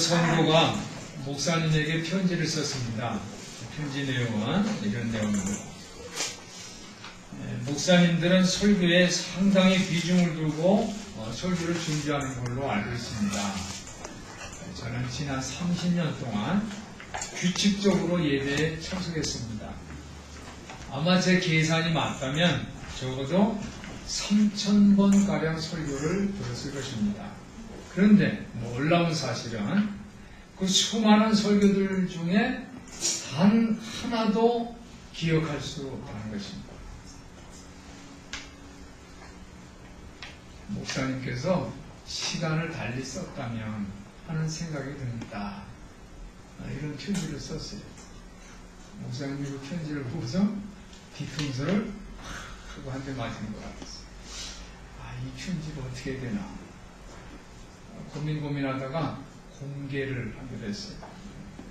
성도가 목사님에게 편지를 썼습니다. 편지 내용은 이런 내용입니다. 목사님들은 설교에 상당히 비중을 두고 설교를 준비하는 걸로 알고 있습니다. 저는 지난 30년 동안 규칙적으로 예배에 참석했습니다. 아마 제 계산이 맞다면 적어도 3,000번가량 설교를 들었을 것입니다. 그런데 놀라운 사실은 그 수많은 설교들 중에 단 하나도 기억할 수 없다는 것입니다. 목사님께서 시간을 달리 썼다면 하는 생각이 듭니다. 이런 편지를 썼어요. 목사님이 그 편지를 보고서 뒤통수를 하고 한 대 맞은 것 같았어요. 이 편지를 어떻게 해야 되나 고민하다가 공개를 하기로 했어요.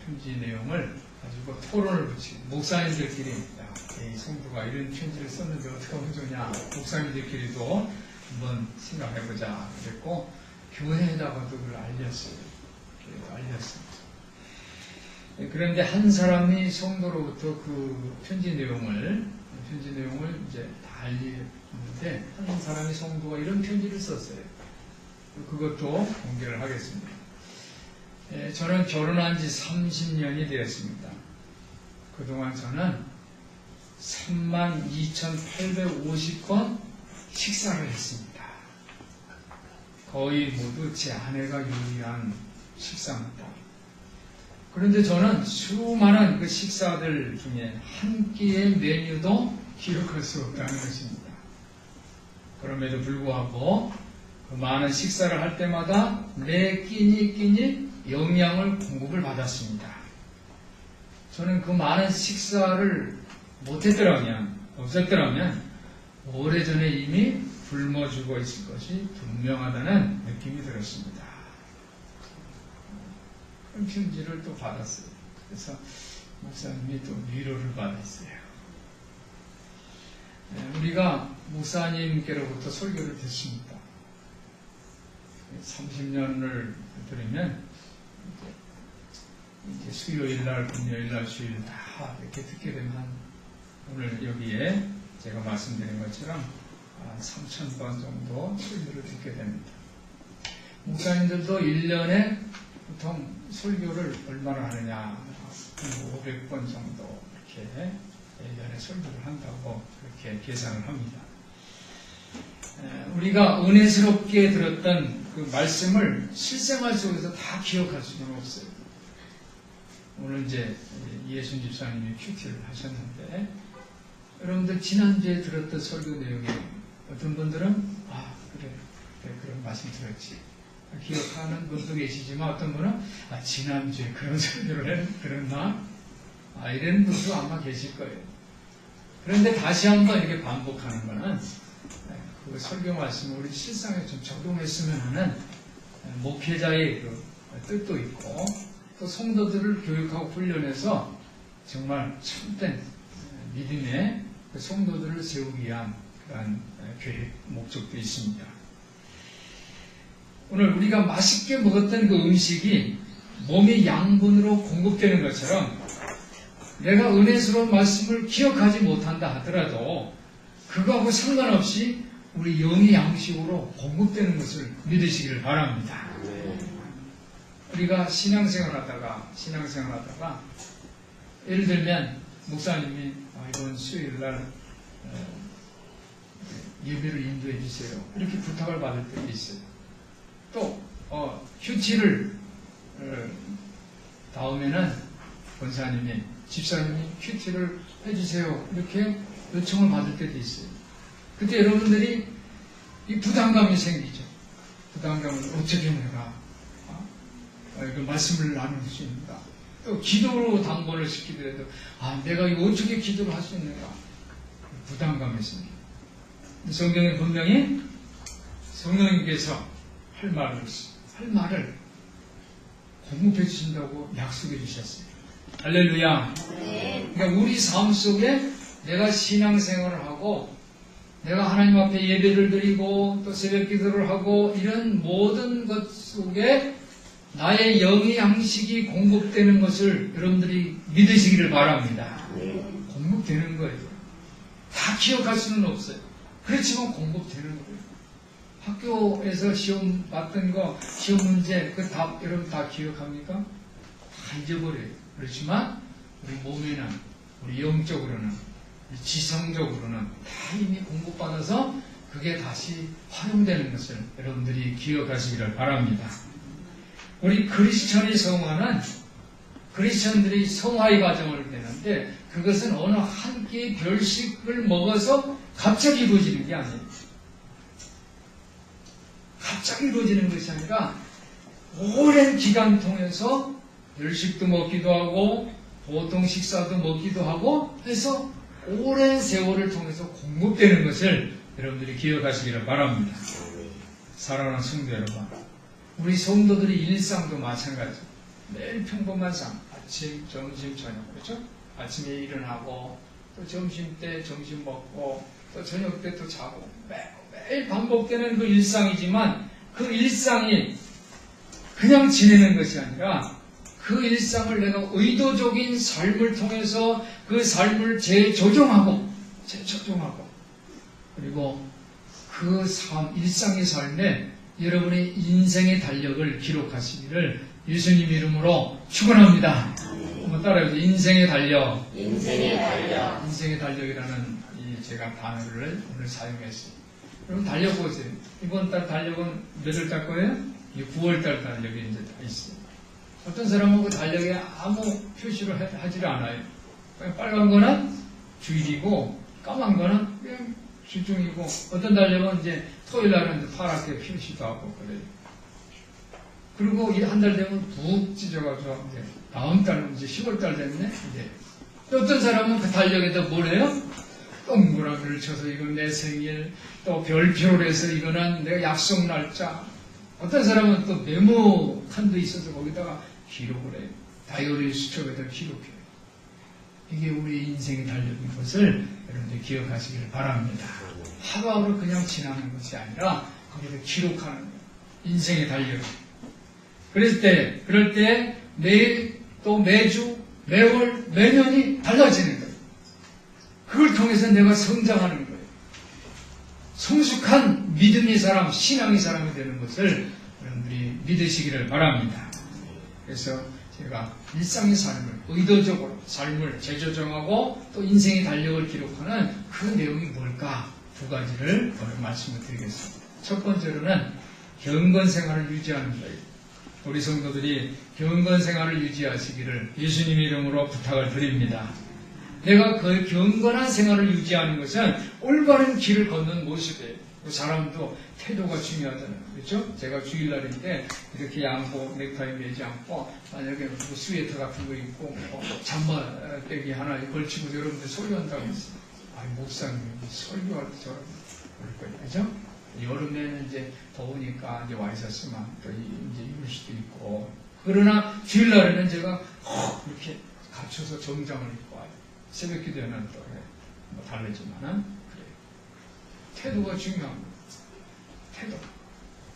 편지 내용을 가지고 토론을 붙이고 목사님들끼리 이 성도가 이런 편지를 썼는데 어떻게 하면 좋냐, 목사님들끼리도 한번 생각해보자 그랬고 교회에다가도 그걸 알렸어요. 그런데 한 사람이 성도로부터 그 편지 내용을 이제 다 알리는데 한 사람이 성도가 이런 편지를 썼어요. 그것도 공개를 하겠습니다. 저는 결혼한 지 30년이 되었습니다. 그동안 저는 32,850번 식사를 했습니다. 거의 모두 제 아내가 요리한 식사입니다. 그런데 저는 수많은 그 식사들 중에 한 끼의 메뉴도 기록할 수 없다는 것입니다. 그럼에도 불구하고 그 많은 식사를 할 때마다 매 끼니 영양을 공급을 받았습니다. 저는 그 많은 식사를 없었더라면 오래전에 이미 굶어 죽어 있을 것이 분명하다는 느낌이 들었습니다. 그런 편지를 또 받았어요. 그래서 목사님이 또 위로를 받았어요. 우리가 목사님께로부터 설교를 듣습니다. 30년을 들으면 이제 수요일날, 금요일날, 주일 다 이렇게 듣게 되면 오늘 여기에 제가 말씀드린 것처럼 3,000번 정도 설교를 듣게 됩니다. 목사님들도 1년에 보통 설교를 얼마나 하느냐, 500번 정도 이렇게 1년에 설교를 한다고 그렇게 계산을 합니다. 우리가 은혜스럽게 들었던 그 말씀을 실생활 속에서 다 기억할 수는 없어요. 오늘 이제 이예순 집사님이 큐티를 하셨는데 여러분들 지난주에 들었던 설교 내용에 어떤 분들은 그래 그런 말씀 들었지 기억하는 분도 계시지만 어떤 분은 지난주에 그런 설교를 들었나 이런 분도 아마 계실 거예요. 그런데 다시 한번 이렇게 반복하는 거는 그 설교 말씀을 우리 실상에 좀 적용했으면 하는 목회자의 그 뜻도 있고 또 성도들을 교육하고 훈련해서 정말 참된 믿음의 성도들을 세우기 위한 그런 계획, 목적도 있습니다. 오늘 우리가 맛있게 먹었던 그 음식이 몸의 양분으로 공급되는 것처럼 내가 은혜스러운 말씀을 기억하지 못한다 하더라도 그거하고 상관없이 우리 영의 양식으로 공급되는 것을 믿으시기를 바랍니다. 우리가 신앙생활 하다가 예를 들면 목사님이 이번 수요일날 예배를 인도해 주세요 이렇게 부탁을 받을 때도 있어요. 또 큐티를 다음에는 권사님이 집사님이 큐티를 해주세요 이렇게 요청을 받을 때도 있어요. 그때 여러분들이 이 부담감이 생기죠. 부담감을 어떻게 내가 그 말씀을 나눌 수 있는가. 또 기도로 당번을 시키더라도 내가 이거 어떻게 기도를 할 수 있는가. 부담감이 생겨요. 성경에 분명히 성령님께서 할 말을 공급해 주신다고 약속해 주셨어요. 할렐루야. 그러니까 우리 삶 속에 내가 신앙생활을 하고 내가 하나님 앞에 예배를 드리고 또 새벽 기도를 하고 이런 모든 것 속에 나의 영의 양식이 공급되는 것을 여러분들이 믿으시기를 바랍니다. 공급되는 거예요. 다 기억할 수는 없어요. 그렇지만 공급되는 거예요. 학교에서 시험 봤던 거, 시험 문제, 그 답, 여러분 다 기억합니까? 다 잊어버려요. 그렇지만, 우리 몸에는, 우리 영적으로는, 우리 지성적으로는 다 이미 공급받아서 그게 다시 활용되는 것을 여러분들이 기억하시기를 바랍니다. 우리 크리스천이 성화는 크리스천들이 성화의 과정을 되는데 그것은 어느 한 끼의 별식을 먹어서 갑자기 이루어지는 게 아니에요. 갑자기 이루어지는 것이 아니라 오랜 기간 통해서 별식도 먹기도 하고 보통 식사도 먹기도 하고 해서 오랜 세월을 통해서 공급되는 것을 여러분들이 기억하시기를 바랍니다. 사랑하는 성도 여러분, 우리 성도들의 일상도 마찬가지. 매일 평범한 삶, 아침, 점심, 저녁, 그렇죠? 아침에 일어나고 또 점심 때 점심 먹고 또 저녁 때 또 자고 매일 반복되는 그 일상이지만 그 일상이 그냥 지내는 것이 아니라 그 일상을 내가 의도적인 삶을 통해서 그 삶을 재조정하고 그리고 그 삶, 일상의 삶에 여러분의 인생의 달력을 기록하시기를 예수님 이름으로 축원합니다. 한번 따라해보세요. 인생의 달력. 인생의 달력. 인생의 달력이라는 이 제가 단어를 오늘 사용했어요. 여러분 달력 보세요. 이번 달 달력은 몇 월 달 거예요? 9월 달 달력이 이제 다 있어요. 어떤 사람은 그 달력에 아무 표시를 하지를 않아요. 빨간 거는 주일이고 까만 거는 그냥 주중이고 어떤 달력은 이제 토요일 날은 파랗게 표시도 하고 그래요. 그리고 이 한 달 되면 푹 찢어가지고 이제 다음 달은 이제 10월 달 됐네. 이제 또 어떤 사람은 그 달력에다 뭘 해요? 동그라미를 쳐서 이건 내 생일, 또 별표를 해서 이거는 내가 약속 날짜. 어떤 사람은 또 메모 칸도 있어서 거기다가 기록을 해요. 다이어리 수첩에다 기록해요. 이게 우리 인생의 달력인 것을 여러분들 기억하시길 바랍니다. 하루하루 그냥 지나는 것이 아니라 거기를 기록하는 거예요. 인생의 달력. 그럴 때 매일 또 매주 매월 매년이 달라지는 거예요. 그걸 통해서 내가 성장하는 거예요. 성숙한 믿음의 사람, 신앙의 사람이 되는 것을 여러분들이 믿으시기를 바랍니다. 그래서 제가 일상의 삶을 의도적으로 삶을 재조정하고 또 인생의 달력을 기록하는 그 내용이 뭘까? 두 가지를 오늘 말씀을 드리겠습니다. 첫 번째로는 경건 생활을 유지하는 거예요. 우리 성도들이 경건 생활을 유지하시기를 예수님 이름으로 부탁을 드립니다. 내가 그 경건한 생활을 유지하는 것은 올바른 길을 걷는 모습이에요. 사람도 태도가 중요하잖아요. 그렇죠? 제가 주일날인데 이렇게 양복, 넥타이 매지 않고 만약에 뭐 스웨터 같은 거 입고 잠바떼기 하나 걸치고 여러분들 설교한다고 했어요. 아니 목사님 설교할 때 저런 그럴 거예요. 그렇죠? 여름에는 이제 더우니까 이제 와 있었으면 또 이제 입을 수도 있고 그러나 주일날에는 제가 이렇게 갖춰서 정장을 입고 와요. 새벽 기도에는 또 뭐 다르지만은 그래요. 태도가 중요한 거예요. 태도.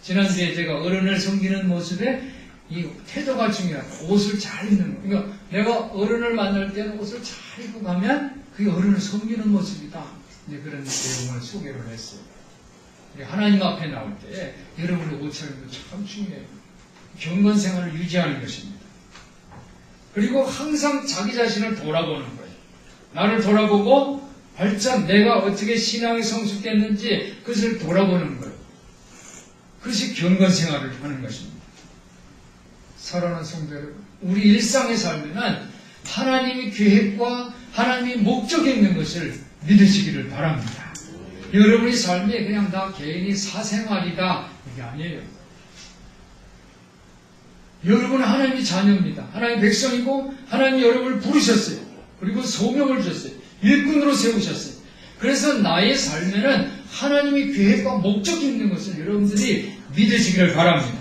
지난주에 제가 어른을 섬기는 모습에 이 태도가 중요하다. 옷을 잘 입는 거. 그러니까 내가 어른을 만날 때는 옷을 잘 입고 가면 그게 어른을 섬기는 모습이다. 이제 그런 내용을 소개를 했어요. 하나님 앞에 나올 때 여러분의 옷차림도 참 중요해요. 경건 생활을 유지하는 것입니다. 그리고 항상 자기 자신을 돌아보는 거예요. 나를 돌아보고 발전 내가 어떻게 신앙이 성숙됐는지 그것을 돌아보는 거예요. 그것이 경건 생활을 하는 것입니다. 사랑하는 성도 여러분, 우리 일상의 삶에는 하나님의 계획과 하나님의 목적이 있는 것을 믿으시기를 바랍니다. 여러분의 삶이 그냥 다 개인이 사생활이다 이게 아니에요. 여러분은 하나님의 자녀입니다. 하나님의 백성이고 하나님이 여러분을 부르셨어요. 그리고 소명을 주셨어요. 일꾼으로 세우셨어요. 그래서 나의 삶에는 하나님의 계획과 목적이 있는 것을 여러분들이 믿으시기를 바랍니다.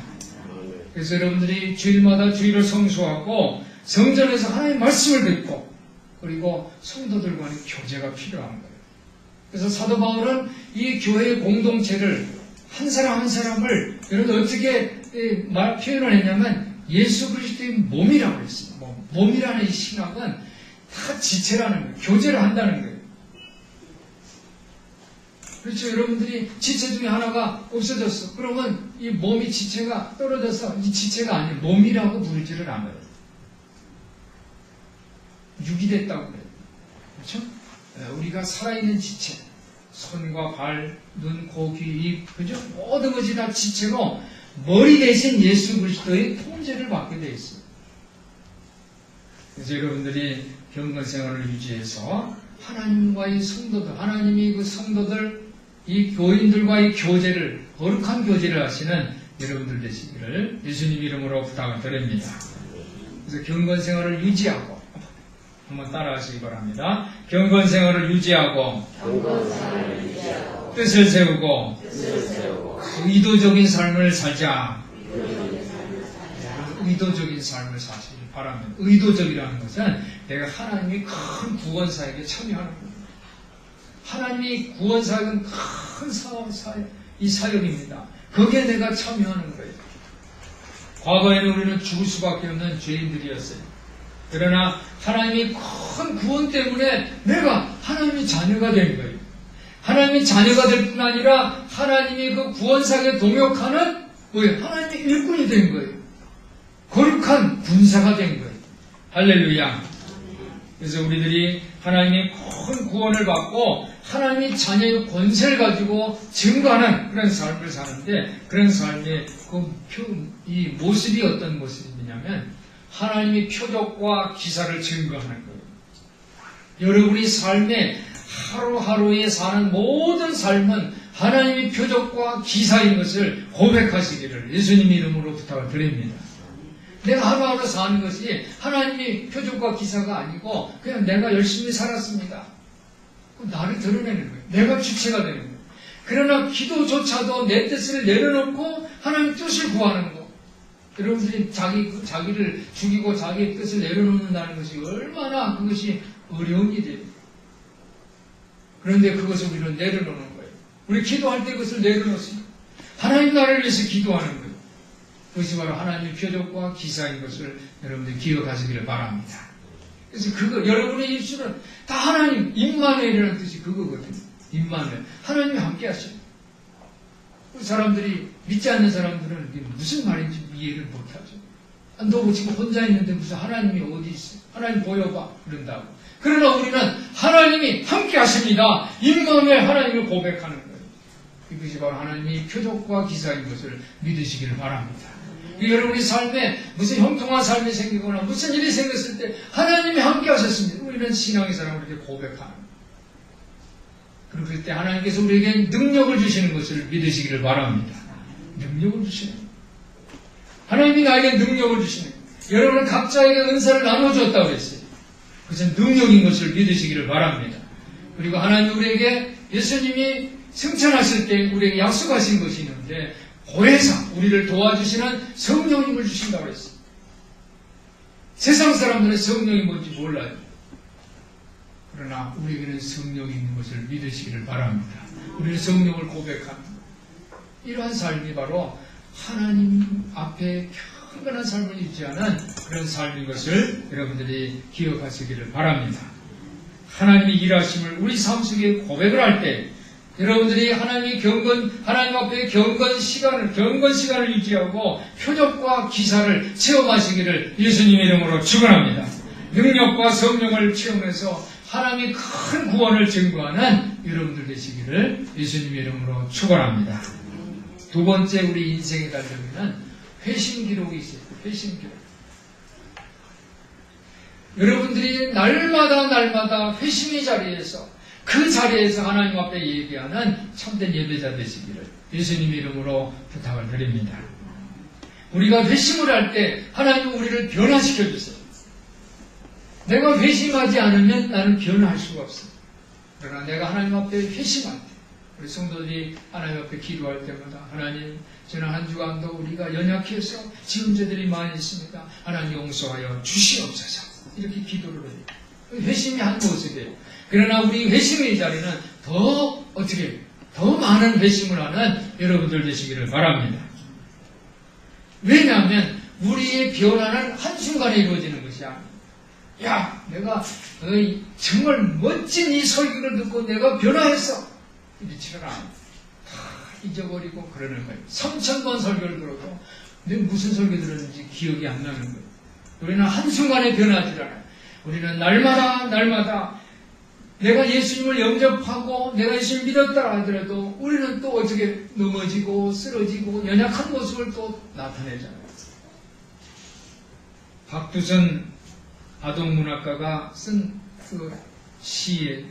그래서 여러분들이 주일마다 주일을 성수하고 성전에서 하나님의 말씀을 듣고 그리고 성도들과의 교제가 필요한 거예요. 그래서 사도 바울은 이 교회의 공동체를 한 사람 한 사람을 여러분 어떻게 표현을 했냐면 예수 그리스도의 몸이라고 했습니다. 몸이라는 이 신학은 다 지체라는 거예요. 교제를 한다는 거예요. 그렇죠. 여러분들이 지체 중에 하나가 없어졌어. 그러면 이 몸이 지체가 떨어져서 이 지체가 아니에요. 몸이라고 부르지를 않아요. 육이 됐다고 그래요. 그렇죠? 우리가 살아있는 지체, 손과 발, 눈, 코, 귀, 입, 그죠? 모든 것이 다 지체로 머리 대신 예수 그리스도의 통제를 받게 되어 있어요. 그래서 여러분들이 경건 생활을 유지해서 하나님과의 성도들, 하나님이 그 성도들, 이 교인들과의 교제를, 거룩한 교제를 하시는 여러분들 되시기를 예수님 이름으로 부탁을 드립니다. 그래서 경건 생활을 유지하고, 한번 따라하시기 바랍니다. 경건 생활을 유지하고, 뜻을 세우고, 의도적인 삶을 살자. 의도적인 삶을 사시길 바랍니다. 의도적이라는 것은 내가 하나님이 큰 구원사역에 참여하는 겁니다. 하나님이 구원사역은 큰 이 사역입니다. 거기에 내가 참여하는 거예요. 과거에는 우리는 죽을 수밖에 없는 죄인들이었어요. 그러나 하나님이 큰 구원 때문에 내가 하나님의 자녀가 된 거예요. 하나님의 자녀가 될 뿐 아니라 하나님이 그 구원사역에 동역하는 하나님의 일꾼이 된 거예요. 거룩한 군사가 된 거예요. 할렐루야. 그래서 우리들이 하나님의 큰 구원을 받고 하나님의 자녀의 권세를 가지고 증거하는 그런 삶을 사는데, 그런 삶의 이 모습이 어떤 모습이냐면 하나님의 표적과 기사를 증거하는 거예요. 여러분이 삶에 하루하루에 사는 모든 삶은 하나님의 표적과 기사인 것을 고백하시기를 예수님 이름으로 부탁을 드립니다. 내가 하루하루 사는 것이 하나님의 표적과 기사가 아니고 그냥 내가 열심히 살았습니다. 나를 드러내는 거예요. 내가 주체가 되는 거예요. 그러나 기도조차도 내 뜻을 내려놓고 하나님의 뜻을 구하는 거. 여러분들이 자기를 죽이고 자기의 뜻을 내려놓는다는 것이 얼마나 그것이 어려운 일이에요. 그런데 그것을 우리는 내려놓는 거예요. 우리 기도할 때 그것을 내려놓습니다. 하나님 나라를 위해서 기도하는 거예요. 그것이 바로 하나님의 표적과 기사인 것을 여러분들이 기억하시기를 바랍니다. 그래서 여러분의 입술은 다 하나님, 임마누엘이라는 뜻이 그거거든요. 임마누엘. 하나님이 함께 하셔요. 사람들이, 믿지 않는 사람들은 무슨 말인지 이해를 못하죠. 너 지금 혼자 있는데 무슨 하나님이 어디 있어? 하나님 보여봐. 그런다고. 그러나 우리는 하나님이 함께 하십니다. 임마누엘 하나님을 고백하는 거예요. 이것이 바로 하나님의 표적과 기사인 것을 믿으시기를 바랍니다. 여러분의 삶에 무슨 형통한 삶이 생기거나 무슨 일이 생겼을 때 하나님이 함께 하셨습니다. 우리는 신앙의 사람을 이렇게 고백하는 거예요. 그리고 그때 하나님께서 우리에게 능력을 주시는 것을 믿으시기를 바랍니다. 능력을 주시는 거예요. 하나님이 나에게 능력을 주시는 거예요. 여러분은 각자에게 은사를 나눠줬다고 했어요. 그것은 능력인 것을 믿으시기를 바랍니다. 그리고 하나님이 우리에게 예수님이 승천하실 때 우리에게 약속하신 것이 있는데 보혜사, 우리를 도와주시는 성령님을 주신다고 했어요. 세상 사람들은 성령이 뭔지 몰라요. 그러나 우리에게는 성령이 있는 것을 믿으시기를 바랍니다. 우리는 성령을 고백합니다. 이러한 삶이 바로 하나님 앞에 경건한 삶을 유지하는 그런 삶인 것을 여러분들이 기억하시기를 바랍니다. 하나님이 일하심을 우리 삶 속에 고백을 할 때 여러분들이 하나님 앞에 경건 시간을 유지하고 표적과 기사를 체험하시기를 예수님의 이름으로 축원합니다. 능력과 성령을 체험해서 하나님의 큰 구원을 증거하는 여러분들 되시기를 예수님의 이름으로 축원합니다. 두 번째 우리 인생의 달력에는 회심 기록이 있어요. 회심 기록. 여러분들이 날마다 회심의 자리에서 그 자리에서 하나님 앞에 얘기하는 참된 예배자 되시기를 예수님의 이름으로 부탁을 드립니다. 우리가 회심을 할 때 하나님은 우리를 변화시켜 주세요. 내가 회심하지 않으면 나는 변화할 수가 없어요. 그러나 내가 하나님 앞에 회심할 때 우리 성도들이 하나님 앞에 기도할 때마다 하나님 지난 한 주간도 우리가 연약해서 지은 죄들이 많이 있습니다. 하나님 용서하여 주시옵소서. 이렇게 기도를 해요. 회심이 한 모습이에요. 그러나 우리 회심의 자리는 더 많은 회심을 하는 여러분들 되시기를 바랍니다. 왜냐하면 우리의 변화는 한순간에 이루어지는 것이 아니에요. 야, 내가 정말 멋진 이 설교를 듣고 내가 변화했어. 이렇지는 않아요. 다 잊어버리고 그러는 거예요. 3000번 설교를 들어도 내가 무슨 설교 들었는지 기억이 안 나는 거예요. 우리는 한순간에 변하지 않아요. 우리는 날마다 내가 예수님을 영접하고 내가 예수님을 믿었다 하더라도 우리는 또 어떻게 넘어지고 쓰러지고 연약한 모습을 또 나타내잖아요. 박두선 아동문학가가 쓴 그 시에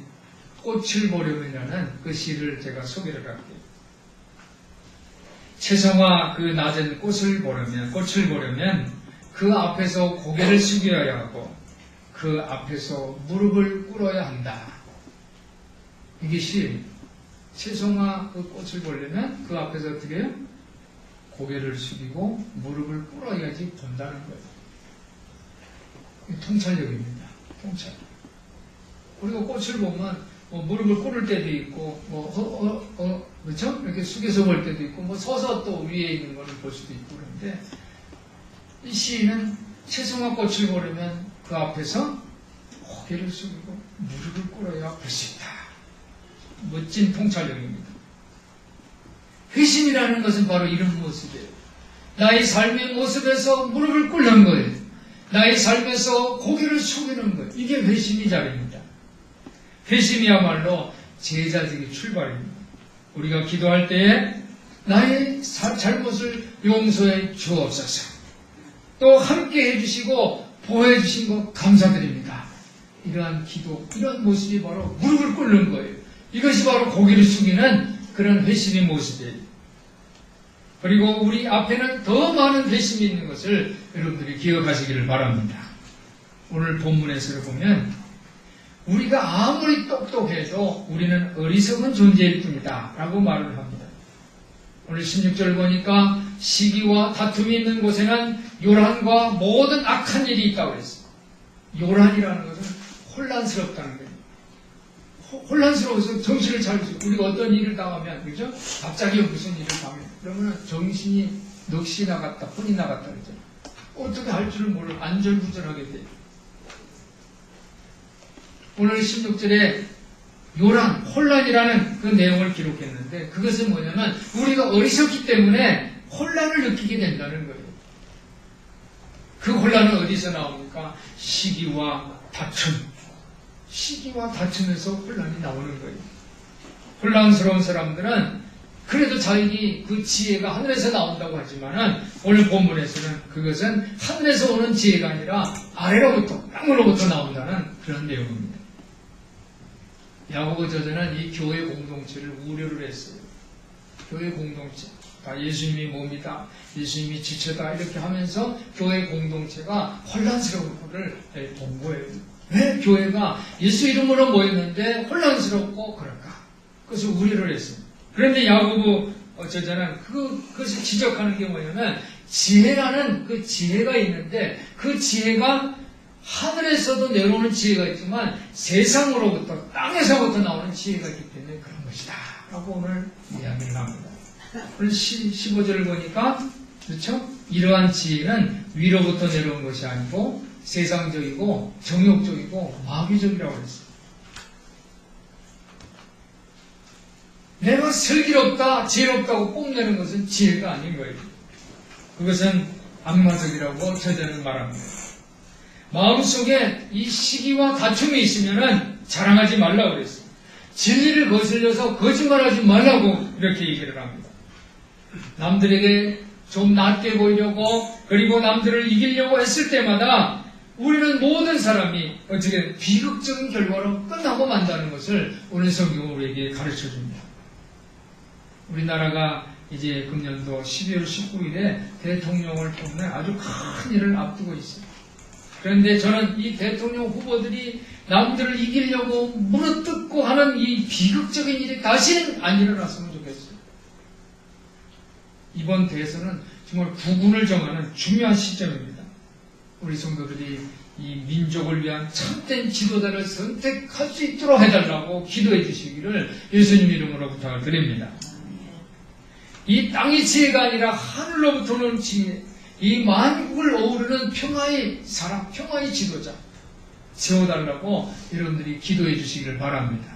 꽃을 보려면이라는 그 시를 제가 소개를 할게요. 채성화 그 낮은 꽃을 보려면 그 앞에서 고개를 숙여야 하고 그 앞에서 무릎을 꿇어야 한다. 이게 시예요. 채성화 그 꽃을 보려면 그 앞에서 어떻게 해요? 고개를 숙이고 무릎을 꿇어야지 본다는 거예요. 통찰력입니다. 통찰. 우리가 꽃을 보면 무릎을 꿇을 때도 있고 그렇죠? 이렇게 숙여서 볼 때도 있고 서서 또 위에 있는 거를 볼 수도 있고 그런데 이 시인은 채성화 꽃을 보려면 그 앞에서 고개를 숙이고 무릎을 꿇어야 볼 수 있다. 멋진 통찰력입니다. 회심이라는 것은 바로 이런 모습이에요. 나의 삶의 모습에서 무릎을 꿇는 거예요. 나의 삶에서 고개를 숙이는 것, 이게 회심의 자리입니다. 회심이야말로 제자적인 출발입니다. 우리가 기도할 때에 나의 잘못을 용서해 주옵소서. 또 함께 해주시고 보호해 주신 것 감사드립니다. 이러한 기도, 이런 모습이 바로 무릎을 꿇는 거예요. 이것이 바로 고개를 숙이는 그런 회심의 모습이에요. 그리고 우리 앞에는 더 많은 회심이 있는 것을 여러분들이 기억하시기를 바랍니다. 오늘 본문에서 보면 우리가 아무리 똑똑해도 우리는 어리석은 존재일 뿐이다 라고 말을 합니다. 오늘 16절 보니까 시기와 다툼이 있는 곳에는 요란과 모든 악한 일이 있다고 했어요. 요란이라는 것은 혼란스럽다는 거예요. 혼란스러워서 정신을 차리죠. 우리가 어떤 일을 당하면, 그죠? 갑자기 무슨 일을 당하면, 그러면 정신이 넋이 나갔다, 혼이 나갔다 그러죠. 어떻게 할 줄을 모르고 안절부절하게 돼요. 오늘 16절에 요란, 혼란이라는 그 내용을 기록했는데, 그것은 뭐냐면, 우리가 어리석기 때문에 혼란을 느끼게 된다는 거예요. 그 혼란은 어디서 나옵니까? 시기와 다툼. 시기와 다툼에서 혼란이 나오는 거예요. 혼란스러운 사람들은 그래도 자기 그 지혜가 하늘에서 나온다고 하지만은 오늘 본문에서는 그것은 하늘에서 오는 지혜가 아니라 아래로부터, 땅으로부터 나온다는 그런 내용입니다. 야고보 저자는 이 교회 공동체를 우려를 했어요. 교회 공동체. 예수님이 몸이다, 예수님이 지체다 이렇게 하면서 교회 공동체가 혼란스러운 것을 본 거예요. 왜 교회가 예수 이름으로 모였는데 혼란스럽고 그럴까? 그것을 우려를 했어요. 그런데 야고보 저자는 그것을 지적하는 게 뭐냐면 지혜라는 그 지혜가 있는데 그 지혜가 하늘에서도 내려오는 지혜가 있지만 세상으로부터 땅에서부터 나오는 지혜가 있기 때문에 그런 것이다 라고 오늘 이야기를 합니다. 오늘 15절을 보니까 그렇죠? 이러한 지혜는 위로부터 내려온 것이 아니고 세상적이고 정욕적이고 마귀적이라고 했어요. 내가 슬기롭다, 지혜롭다고 뽐내는 것은 지혜가 아닌 거예요. 그것은 악마적이라고 저자는 말합니다. 마음속에 이 시기와 다툼이 있으면 자랑하지 말라고 그랬어요. 진리를 거슬려서 거짓말하지 말라고 이렇게 얘기를 합니다. 남들에게 좀 낮게 보이려고 그리고 남들을 이기려고 했을 때마다 우리는 모든 사람이 어떻게 비극적인 결과로 끝나고 만다는 것을 오늘 성경은 우리에게 가르쳐 줍니다. 우리나라가 이제 금년도 12월 19일에 대통령을 뽑는 아주 큰 일을 앞두고 있어요. 그런데 저는 이 대통령 후보들이 남들을 이기려고 물어뜯고 하는 이 비극적인 일이 다시는 안 일어났으면 좋겠어요. 이번 대선은 정말 국운을 정하는 중요한 시점입니다. 우리 성도들이 이 민족을 위한 참된 지도자를 선택할 수 있도록 해달라고 기도해 주시기를 예수님 이름으로 부탁을 드립니다. 이 땅의 지혜가 아니라 하늘로부터 오는 지혜, 이 만국을 어우르는 평화의 사람, 평화의 지도자 세워달라고 여러분들이 기도해 주시기를 바랍니다.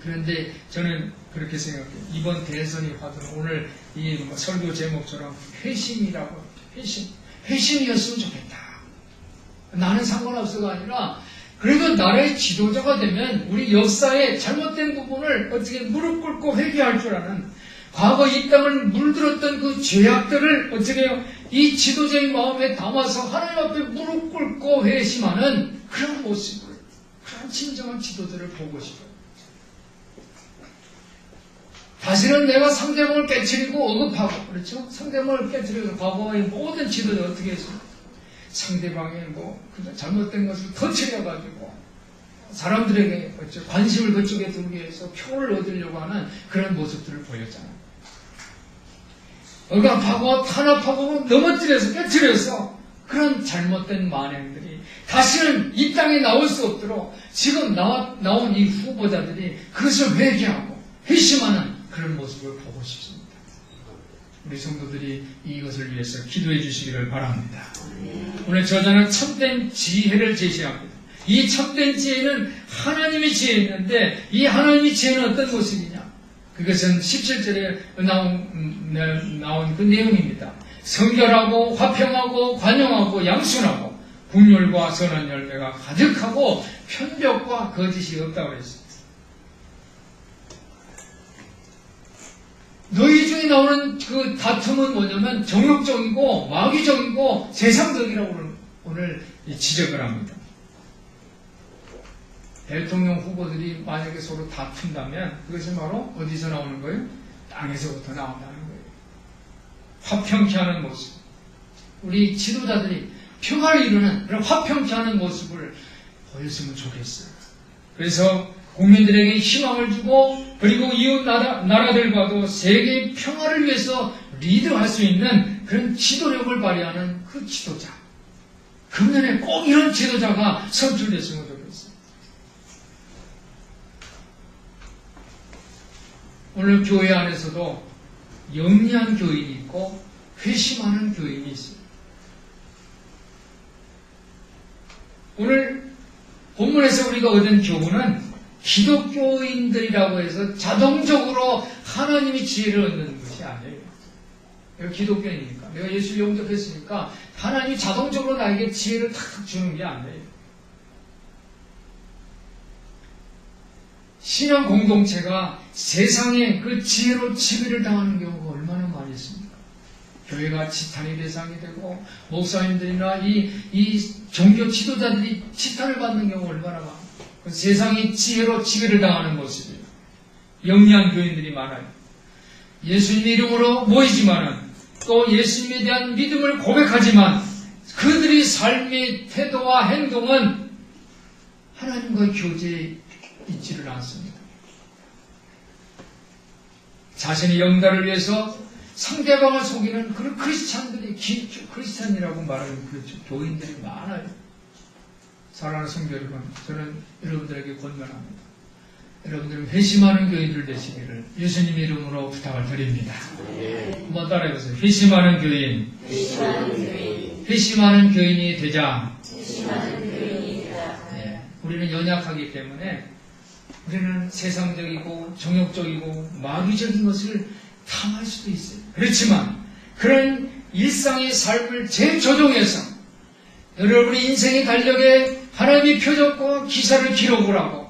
그런데 저는 그렇게 생각해요. 이번 대선이 하든 오늘 이 설교 제목처럼 회심이라고, 회심이었으면 좋겠다. 나는 상관없어가 아니라 그래도 나라의 지도자가 되면 우리 역사의 잘못된 부분을 어떻게 무릎 꿇고 회개할 줄 아는, 과거 이 땅을 물들었던 그 죄악들을 어떻게 이 지도자의 마음에 담아서 하나님 앞에 무릎 꿇고 회심하는 그런 모습을, 그런 진정한 지도자를 보고 싶어요. 다시는 내가 상대방을 깨트리고 억압하고, 그렇죠? 상대방을 깨트리고, 과거의 모든 지도자 어떻게 했습니까? 상대방의 잘못된 것을 터뜨려가지고 사람들에게 관심을 그쪽에 두기 위해서 표를 얻으려고 하는 그런 모습들을 보였잖아요. 억압하고 탄압하고 넘어뜨려서 깨트려서 그런 잘못된 만행들이 다시는 이 땅에 나올 수 없도록 지금 나온 이 후보자들이 그것을 회개하고 회심하는 그런 모습을 보고 싶습니다. 우리 성도들이 이것을 위해서 기도해 주시기를 바랍니다. 오늘 저자는 참된 지혜를 제시합니다. 이 참된 지혜는 하나님의 지혜였는데 이 하나님의 지혜는 어떤 모습이냐? 그것은 17절에 나온 그 내용입니다. 성결하고 화평하고 관용하고 양순하고 긍휼과 선한 열매가 가득하고 편벽과 거짓이 없다고 했습니다. 너희 중에 나오는 그 다툼은 뭐냐면 정욕적이고 마귀적이고 세상적이라고 오늘 지적을 합니다. 대통령 후보들이 만약에 서로 다툰다면 그것이 바로 어디서 나오는 거예요? 땅에서부터 나온다는 거예요. 화평케 하는 모습. 우리 지도자들이 평화를 이루는 그런 화평케 하는 모습을 보였으면 좋겠어요. 그래서 국민들에게 희망을 주고 그리고 이웃 나라들과도 세계의 평화를 위해서 리드할 수 있는 그런 지도력을 발휘하는 그 지도자. 금년에 꼭 이런 지도자가 선출됐으면 좋겠어요. 오늘 교회 안에서도 영리한 교인이 있고 회심하는 교인이 있어요. 오늘 본문에서 우리가 얻은 교훈은 기독교인들이라고 해서 자동적으로 하나님의 지혜를 얻는 것이 아니에요. 내가 기독교인이니까, 내가 예수를 영접했으니까 하나님이 자동적으로 나에게 지혜를 탁 주는 게 아니에요. 신앙 공동체가 세상에 그 지혜로 지배를 당하는 경우가 얼마나 많이 있습니까? 교회가 지탄의 대상이 되고 목사님들이나 이 종교 지도자들이 지탄을 받는 경우가 얼마나 많아요. 세상이 지혜로 지배를 당하는 모습이에요. 영리한 교인들이 많아요. 예수님 이름으로 모이지만은 또 예수님에 대한 믿음을 고백하지만 그들의 삶의 태도와 행동은 하나님과의 교제에 있지를 않습니다. 자신의 영달을 위해서 상대방을 속이는 그런 크리스찬들이 크리스찬이라고 말하는 그렇죠. 교인들이 많아요. 사랑하는 성도 여러분, 저는 여러분들에게 권면합니다. 여러분들은 회심하는 교인들 되시기를 예수님 이름으로 부탁을 드립니다. 한번 따라해보세요. 회심하는 교인. 회심하는 교인이 되자. 네, 우리는 연약하기 때문에 우리는 세상적이고 정욕적이고 마귀적인 것을 탐할 수도 있어요. 그렇지만 그런 일상의 삶을 재조정해서 여러분의 인생의 달력에 하나님의 표적과 기사를 기록을 하고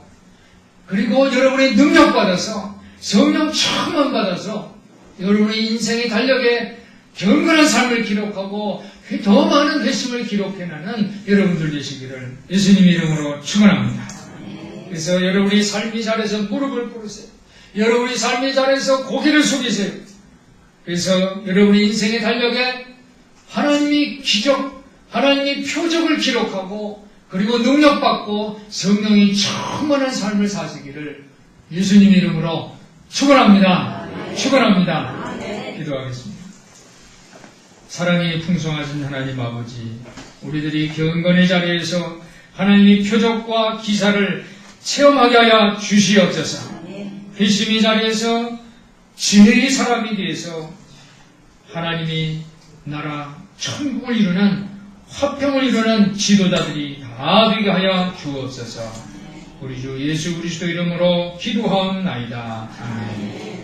그리고 여러분의 능력받아서 성령 충만 받아서 여러분의 인생의 달력에 경건한 삶을 기록하고 더 많은 회심을 기록해내는 여러분들 되시기를 예수님 이름으로 축원합니다. 그래서 여러분이 삶의 자리에서 무릎을 꿇으세요. 여러분이 삶의 자리에서 고개를 숙이세요. 그래서 여러분의 인생의 달력에 하나님이 기적, 하나님이 표적을 기록하고 그리고 능력받고 성령이 충만한 삶을 사시기를 예수님 이름으로 축원합니다. 축원합니다. 기도하겠습니다. 사랑이 풍성하신 하나님 아버지, 우리들이 경건의 자리에서 하나님의 표적과 기사를 체험하게 하여 주시옵소서. 회심의 자리에서 지혜의 사람이 되어서 하나님이 나라 천국을 이루는 화평을 이루는 지도자들이 다 되게 하여 주옵소서. 우리 주 예수 그리스도 이름으로 기도하옵나이다. 아멘.